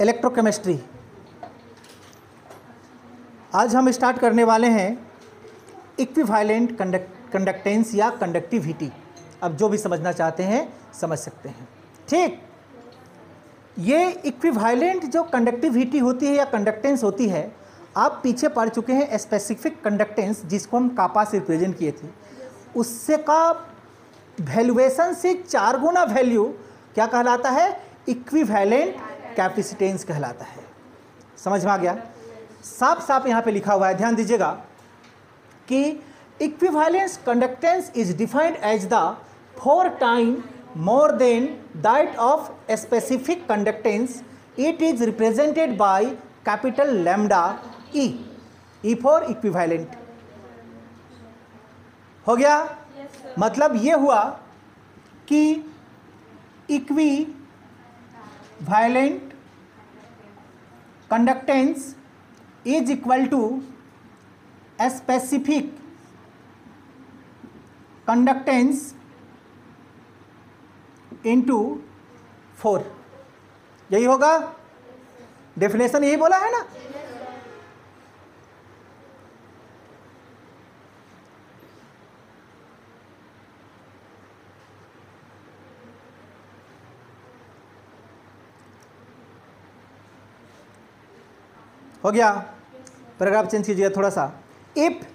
Electrochemistry. आज हम start करने वाले हैं इक्विवेलेंट कंडक्टेंस या कंडक्टिविटी। अब जो भी समझना चाहते हैं समझ सकते हैं। ठीक, ये इक्विवेलेंट जो कंडक्टिविटी होती है या कंडक्टेंस होती है, आप पीछे पढ़ चुके हैं स्पेसिफिक कंडक्टेंस जिसको हम कापा से रिप्रेजेंट किए थे, उससे का वैल्यूएशन से 4 गुना वैल्यू क्या कहलाता है? इक्विवेलेंट कैपेसिटेंस कहलाता है। समझ में आ गया? साफ साफ यहाँ पे लिखा हुआ है, ध्यान दीजिएगा कि equivalence conductance is defined as the 4 time more than that of a specific conductance. It is represented by capital lambda E. E for equivalent. हो गया? yes, मतलब ये हुआ कि equivalent conductance is equal to a specific conductance into 4। यही होगा, definition यही बोला है ना। हो गया? पैराग्राफ चेंज कीजिएगा थोड़ा सा। If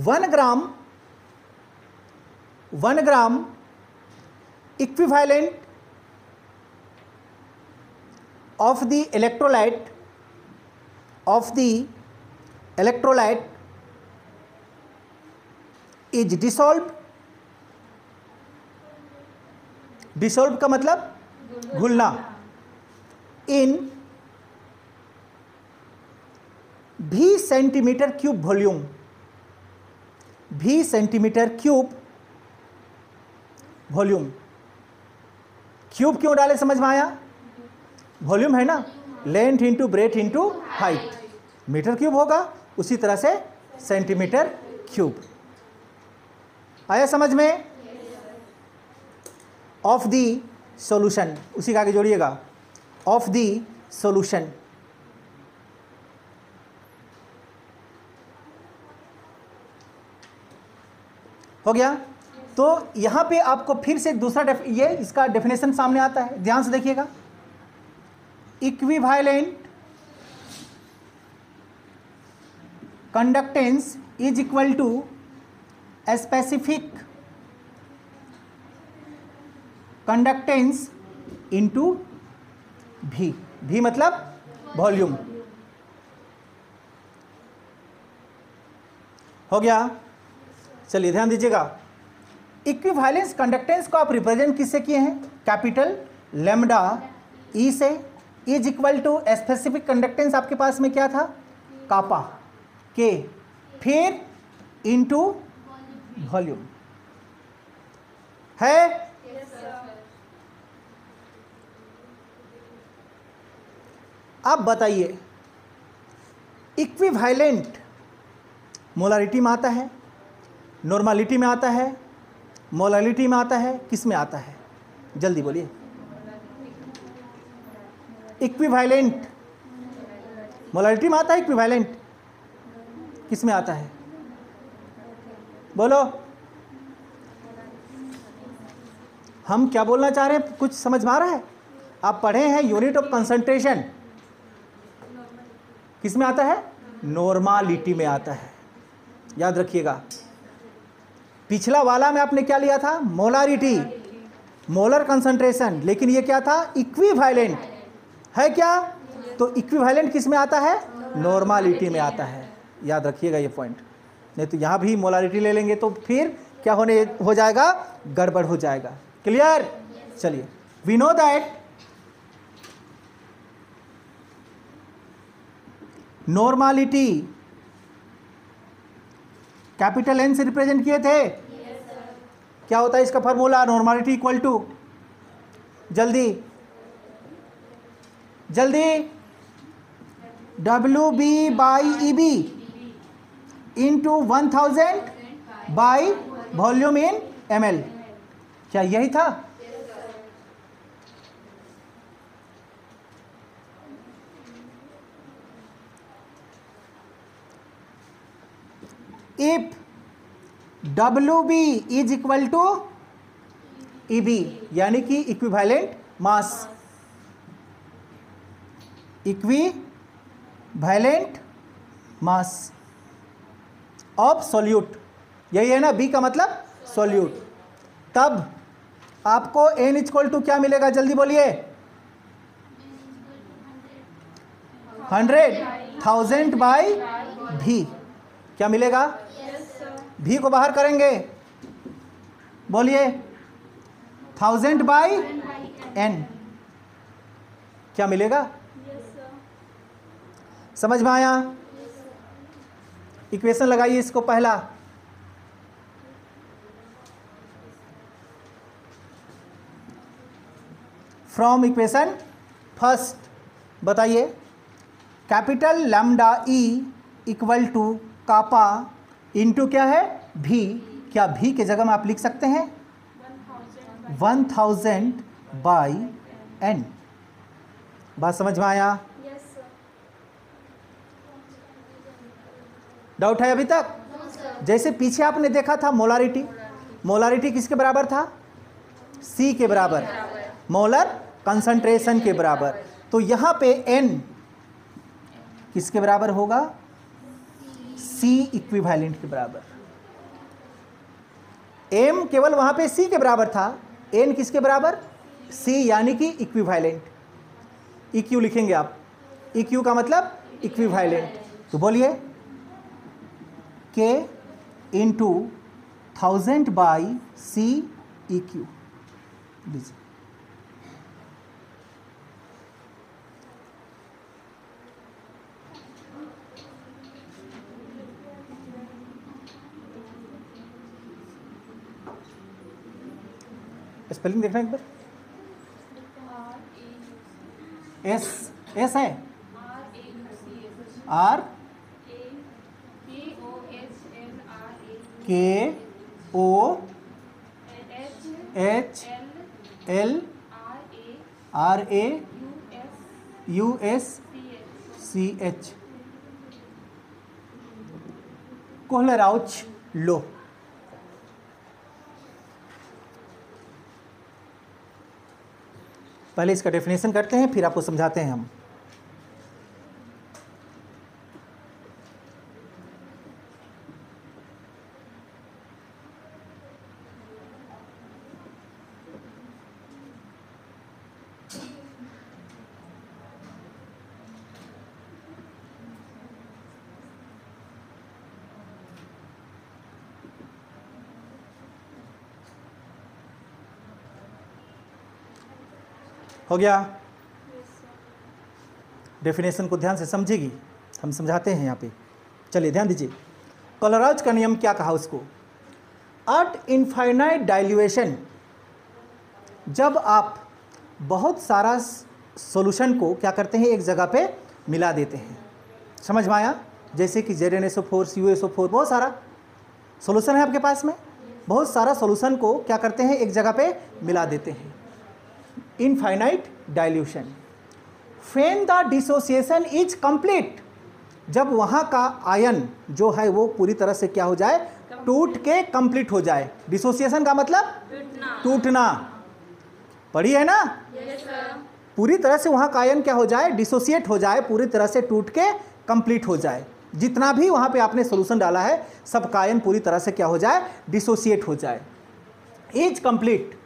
1 gram equivalent of the electrolyte is dissolved का मतलब घुलना, in V centimetre cube volume. V centimetre cube volume. Cube क्यों डाले समझ में आया? वॉल्यूम है ना, length into breadth into height, metre cube होगा, उसी तरह से सेंटीमीटर क्यूब। आया समझ में? ऑफ द सॉल्यूशन, उसी का आगे जोड़िएगा, ऑफ द सॉल्यूशन। हो गया? तो यहां पे आपको फिर से दूसरा ये इसका डेफिनेशन सामने आता है, ध्यान से देखिएगा। Equivalent conductance is equal to specific conductance into भी। भी मतलब वॉल्यूम। हो गया? चलिए ध्यान दीजिएगा। इक्विवेलेंस कंडक्टेंस को आप रिप्रेजेंट किससे किए हैं? कैपिटल लैम्डा ई से। Is equal to specific conductance आपके पास में क्या था? कापा के, फिर इनटू वॉल्यूम है। अब बताइए, इक्विवेलेंट मोलारिटी में आता है, नॉर्मलिटी में आता है, मोलालिटी में आता है, किस में आता है? जल्दी बोलिए। इक्विवेलेंट मोलालिटी में आता है, इक्विवेलेंट किस में आता है? बोलो। हम क्या बोलना चाह रहे हैं, कुछ समझ में आ रहा है? आप पढ़े हैं यूनिट ऑफ कंसंट्रेशन, किस में आता है? नॉर्मलिटी में आता है। याद रखिएगा, पिछला वाला में आपने क्या लिया था? मोलारिटी, मोलर कंसंट्रेशन, लेकिन ये क्या था? इक्विवेलेंट है क्या? तो इक्विवेलेंट किस में आता है? नॉर्मलिटी में आता है। याद रखिएगा ये पॉइंट, नहीं तो यहां भी मोलारिटी ले लेंगे तो फिर क्या हो जाएगा? गड़बड़ हो जाएगा। क्लियर? चलिए, we know that normality capital N से रिप्रेजेंट किए थे। क्या होता है इसका फॉर्मूला? नॉर्मलिटी इक्वल टू, जल्दी W B by E B into 1000 by volume in ml। क्या यही था? If WB is equal to EB, यानी कि equivalent mass, equivalent mass of solute, यही है ना, B का मतलब सोल्यूट, तब आपको N इक्वल टू क्या मिलेगा, जल्दी बोलिए, 100,000 बाई V, क्या मिलेगा, V को बाहर करेंगे, बोलिए 1000 बाई N, क्या मिलेगा, समझ में आया। इक्वेशन लगाइए इसको पहला, फ्रॉम इक्वेशन फर्स्ट बताइए, capital lambda E equal to kappa into क्या है V, क्या V के जगह में आप लिख सकते हैं 1000 बाई N, बात समझ में आया। डाउट है अभी तक। जैसे पीछे आपने देखा था मोलारिटी, मोलारिटी किसके बराबर था, C के बराबर, मोलर कंसंट्रेशन के बराबर, तो यहाँ पे N किसके बराबर होगा, C इक्विवेलेंट के बराबर। M केवल वहाँ पे C के बराबर था, N किसके बराबर, C यानी कि इक्विवेलेंट, EQ लिखेंगे आप, EQ का मतलब इक्विवेलेंट, तो बोलिए K into 1000 by C EQ लीजिए। स्पेलिंग देखना एक बार, एस है, R KOHLRAUSCH, कोहलराउच लो। पहले इसका डेफिनेशन करते हैं, फिर आपको समझाते हैं हम। हो गया, डेफिनेशन को ध्यान से समझेगी, हम समझाते हैं यहाँ पे, चलिए ध्यान दीजिए। कोहलराउच का नियम क्या कहा उसको, एट इनफाइनाइट डाइल्यूशन, जब आप बहुत सारा सॉल्यूशन को क्या करते हैं, एक जगह पे मिला देते हैं, समझ में आया। जैसे कि ZnSO4 CuSO4, बहुत सारा सॉल्यूशन है आपके पास में, बहुत सारा सॉल्यूशन को क्या करते हैं, एक जगह पे मिला देते हैं, infinite dilution. When the dissociation is complete, जब वहाँ का आयन जो है वो पूरी तरह से क्या हो जाए, टूट के कंप्लीट हो जाए। डिसोसिएशन का मतलब टूटना, पढ़ी है ना, पूरी तरह से वहाँ का आयन क्या हो जाए, डिसोसिएट हो जाए, पूरी तरह से टूट के कंप्लीट हो जाए। जितना भी वहाँ पे आपने सॉल्यूशन डाला है सब का आयन पूरी तरह से क्या हो जाए, डिसोसिएट हो जाए। इज कंप्लीट,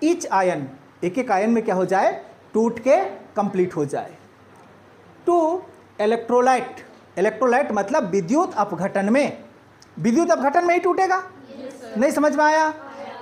ईच आयन, एक एक आयन में क्या हो जाए, टूट के कंप्लीट हो जाए। टू इलेक्ट्रोलाइट, इलेक्ट्रोलाइट मतलब विद्युत अपघटन में, विद्युत अपघटन में ही टूटेगा, नहीं समझ में आया।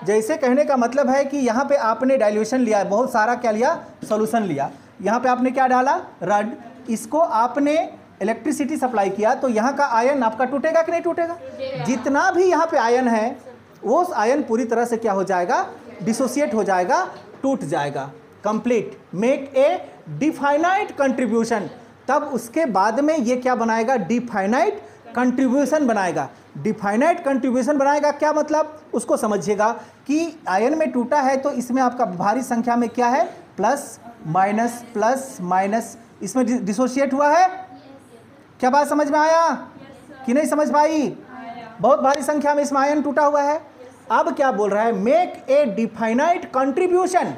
जैसे कहने का मतलब है कि यहाँ पे आपने डाइल्यूशन लिया, बहुत सारा क्या लिया, सॉल्यूशन लिया, यहाँ पे आपने क्या डाला, रड, इसको आपने इलेक्ट्रिसिटी सप्लाई किया, तो यहाँ का आयन आपका टूटेगा कि नहीं टूटेगा, जितना भी यहाँ पे आयन है वो आयन पूरी तरह से क्या हो जाएगा, डिसोसिएट हो जाएगा, टूट जाएगा, complete. Make a definite contribution, तब उसके बाद में ये क्या बनाएगा, डिफाइनाइट कंट्रीब्यूशन बनाएगा। डिफाइनाइट कंट्रीब्यूशन बनाएगा क्या मतलब, उसको समझिएगा कि आयन में टूटा है तो इसमें आपका भारी संख्या में क्या है, प्लस माइनस, इसमें डिसोसिएट हुआ है। क्या बात समझ में आया कि नहीं समझ पाई, बहुत भारी संख्या में इसमें आयन टूटा हुआ है। अब क्या बोल रहा है, make a definite contribution,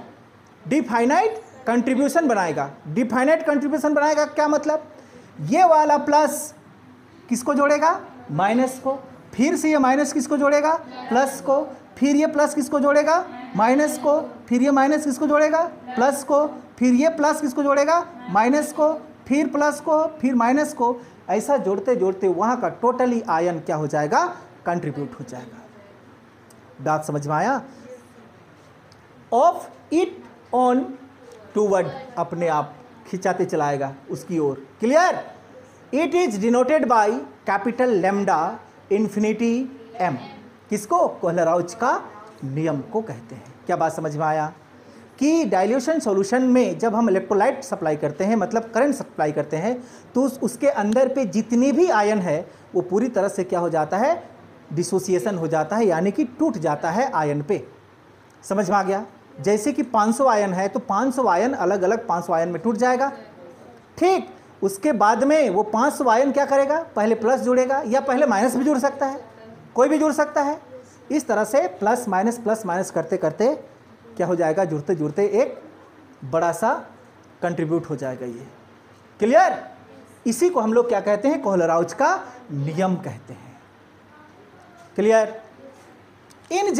definite contribution बनाएगा। डिफाइनाइट कंट्रीब्यूशन बनाएगा क्या मतलब, ये वाला प्लस किसको जोड़ेगा, माइनस को, फिर से ये माइनस किसको जोड़ेगा, प्लस को, फिर ये प्लस किसको जोड़ेगा, माइनस को, फिर ये माइनस किसको जोड़ेगा, प्लस को, फिर ये प्लस किसको जोड़ेगा, माइनस को, फिर प्लस को, फिर माइनस को। ऐसा जोड़ते जोड़ते वहाँ का टोटली आयन क्या हो जाएगा, कंट्रीब्यूट हो जाएगा। बात समझ में आया। ऑफ इट ऑन टूवर्ड, अपने आप खिंचाते चलाएगा उसकी ओर। Clear. It is denoted by capital lambda infinity M. किसको, कोहलराउच का नियम को कहते हैं। क्या बात समझ में आया कि डाइल्यूशन सॉल्यूशन में जब हम इलेक्ट्रोलाइट सप्लाई करते हैं, मतलब करंट सप्लाई करते हैं, तो उसके अंदर पे जितनी भी आयन है वो पूरी तरह से क्या हो जाता है, डिसोसिएशन हो जाता है, यानी कि टूट जाता है आयन पे। समझ में आ गया। जैसे कि 500 आयन है तो 500 आयन अलग अलग 500 आयन में टूट जाएगा। ठीक, उसके बाद में वो 500 आयन क्या करेगा, पहले प्लस जुड़ेगा या पहले माइनस भी जुड़ सकता है, कोई भी जुड़ सकता है। इस तरह से प्लस माइनस करते करते क्या हो जाएगा, जुड़ते जुड़ते एक बड़ा सा कंट्रीब्यूट हो जाएगा ये। क्लियर। इसी को हम लोग क्या कहते हैं, कोहलराउच का नियम कहते हैं। क्लियर। इन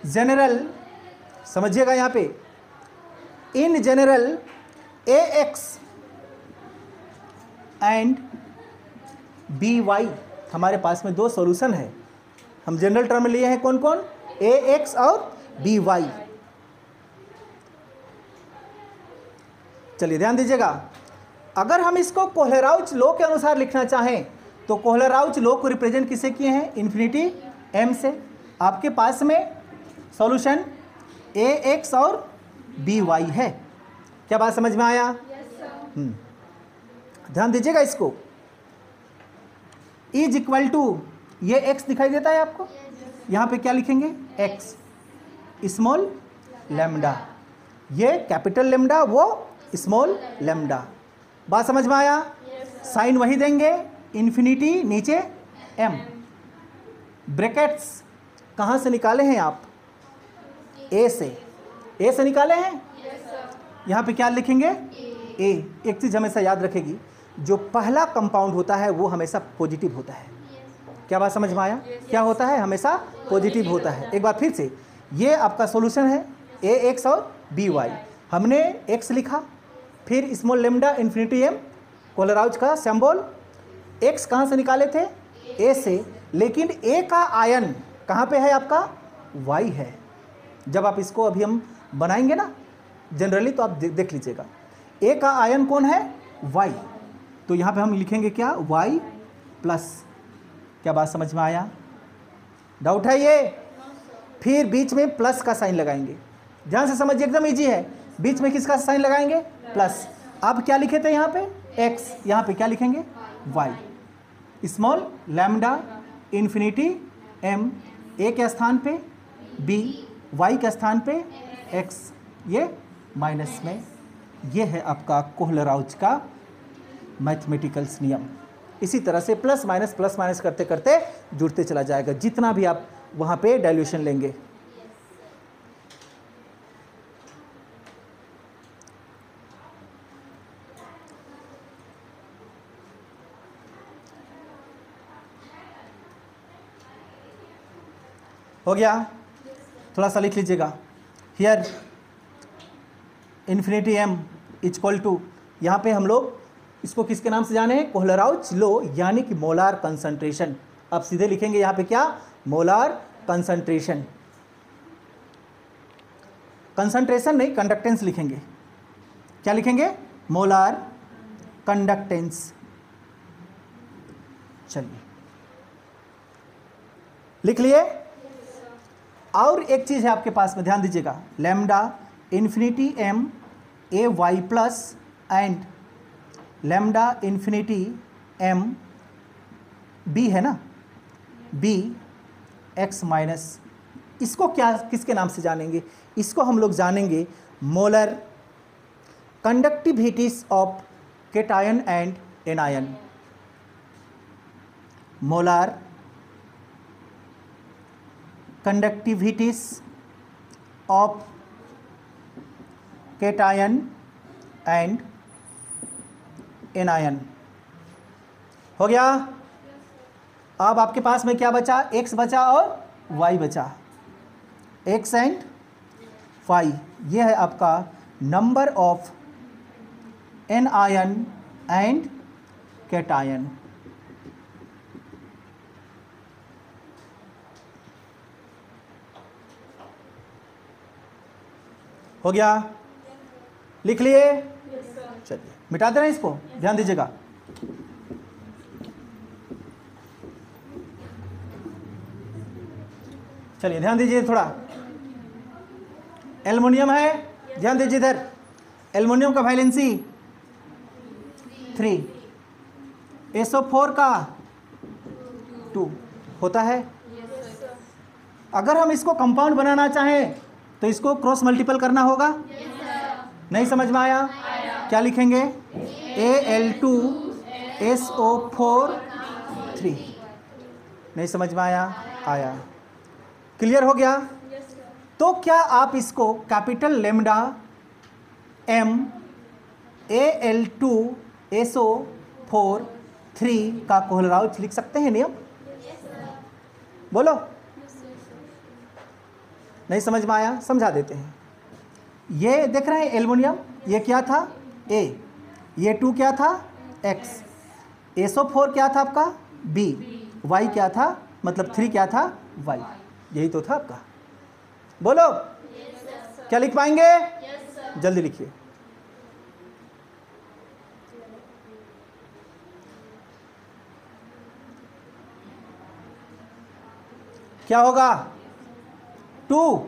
जनरल समझिएगा यहाँ पे, in general AX and BY, हमारे पास में दो सॉल्यूशन है, हम जनरल टर्म लिए हैं कौन कौन, AX और BY। चलिए ध्यान दीजिएगा, अगर हम इसको कोहलराउच लॉ के अनुसार लिखना चाहें तो कोहलराउच लॉ को रिप्रेजेंट किससे किए हैं, इन्फिनिटी M से। आपके पास में सॉल्यूशन AX और BY है। क्या बात समझ में आया। ध्यान दीजिएगा, इसको इज इक्वल टू, ये x दिखाई देता है आपको, यहाँ पे क्या लिखेंगे, x स्मॉल लैम्डा, ये कैपिटल लैम्डा वो स्मॉल लैम्डा। बात समझ में आया। साइन वही देंगे, इन्फिनिटी नीचे m। ब्रैकेट्स कहाँ से निकाले हैं आप, a से निकाले हैं। यहाँ पे क्या लिखेंगे, a। एक चीज़ हमेशा याद रखेगी, जो पहला कंपाउंड होता है वो हमेशा पॉजिटिव होता है। क्या बात समझ में आया, क्या होता है, हमेशा पॉजिटिव होता है। एक बार फिर से, ये आपका सॉल्यूशन है AX और BY, हमने x लिखा, फिर स्मॉल लैम्डा इन्फिनिटी m, कोहलराउच का सिंबल। x कहाँ से निकाले थे, a से, लेकिन a का आयन कहाँ पे है आपका, y है। जब आप इसको अभी हम बनाएंगे ना जनरली, तो आप देख लीजिएगा, a का आयन कौन है, y, तो यहाँ पे हम लिखेंगे क्या, y प्लस। क्या बात समझ में आया, डाउट है ये। फिर बीच में प्लस का साइन लगाएंगे, ध्यान से समझिए, एकदम इजी है। बीच में किसका साइन लगाएंगे, प्लस। अब क्या लिखे थे यहाँ पे, x, यहाँ पे क्या लिखेंगे, y। Small lambda infinity m, a के स्थान पे b, y के स्थान पे x, ये माइनस में। ये है आपका कोहलराउच का मैथमेटिकल्स नियम। इसी तरह से प्लस माइनस करते करते जुड़ते चला जाएगा, जितना भी आप वहाँ पे डाइल्यूशन लेंगे। हो गया, थोड़ा सा लिख लीजिएगा। Here infinity m equal to, यहाँ पे हम लोग इसको किसके नाम से जाने हैं, कोहलराउच लो, यानी कि मोलार कंसंट्रेशन। अब सीधे लिखेंगे यहाँ पे क्या, मोलार कंसंट्रेशन। कंसंट्रेशन नहीं, कंडक्टेंस लिखेंगे। क्या लिखेंगे, मोलार कंडक्टेंस। चलिए लिख लिए। और एक चीज़ है आपके पास में, ध्यान दीजिएगा, lambda infinity m AY plus and lambda infinity m B है ना, B x माइनस। इसको क्या, किसके नाम से जानेंगे, इसको हम लोग जानेंगे molar conductivities of cation and anion. molar conductivities of cation and anion। हो गया। अब आपके पास में क्या बचा, x बचा और y बचा, x एंड y। ये है आपका number of anion and cation. हो गया, लिख लिए? चलिए मिटा दे रहे हैं इसको, ध्यान दीजिएगा। चलिए ध्यान दीजिए थोड़ा। एल्युमिनियम है, ध्यान दीजिए इधर। एल्युमिनियम का वैलेंसी 3, SO4 का 2 होता है। अगर हम इसको कंपाउंड बनाना चाहें तो इसको क्रॉस मल्टीपल करना होगा। नहीं समझ में आया? क्या लिखेंगे? Al2SO4 3। नहीं समझ में आया? आया। क्लियर हो गया? तो क्या आप इसको कैपिटल लेमडा m Al2SO4 3 का कोहलराउज लिख सकते हैं नियम? बोलो। नहीं समझ में आया? समझा देते हैं। ये देख रहे हैं एल्युमिनियम, ये क्या था? A, ये 2 क्या था? X, SO4 क्या था आपका? B, Y क्या था? मतलब 3 क्या था? Y। यही तो था आपका। बोलो। क्या लिख पाएंगे? जल्दी लिखिए। क्या होगा? 2,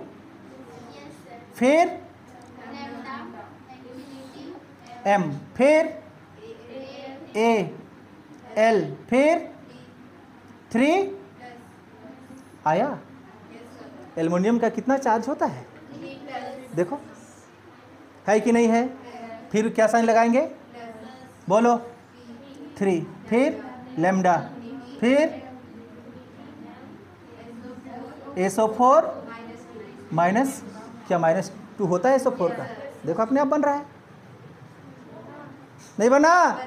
फिर M, फिर A, L, फिर 3 आया। एल्युमिनियम का कितना चार्ज होता है? देखो है कि नहीं है? फिर क्या साइन लगाएंगे? बोलो। 3, फिर लेमडा, फिर SO4 माइनस, क्या -2 होता है SO4 का? देखो अपने आप बन रहा है, नहीं बना?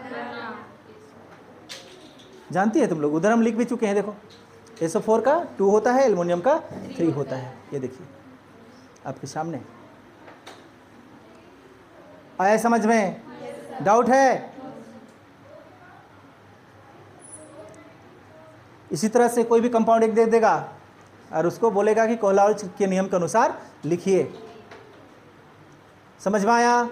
जानती है तुम लोग, उधर हम लिख भी चुके हैं। देखो SO4 का 2 होता है, एल्युमिनियम का 3 होता है। ये देखिए आपके सामने। आया समझ में? डाउट है? इसी तरह से कोई भी कंपाउंड एक दे देगा और उसको बोलेगा कि कोहलराउज के नियम के अनुसार लिखिए। समझ में आया?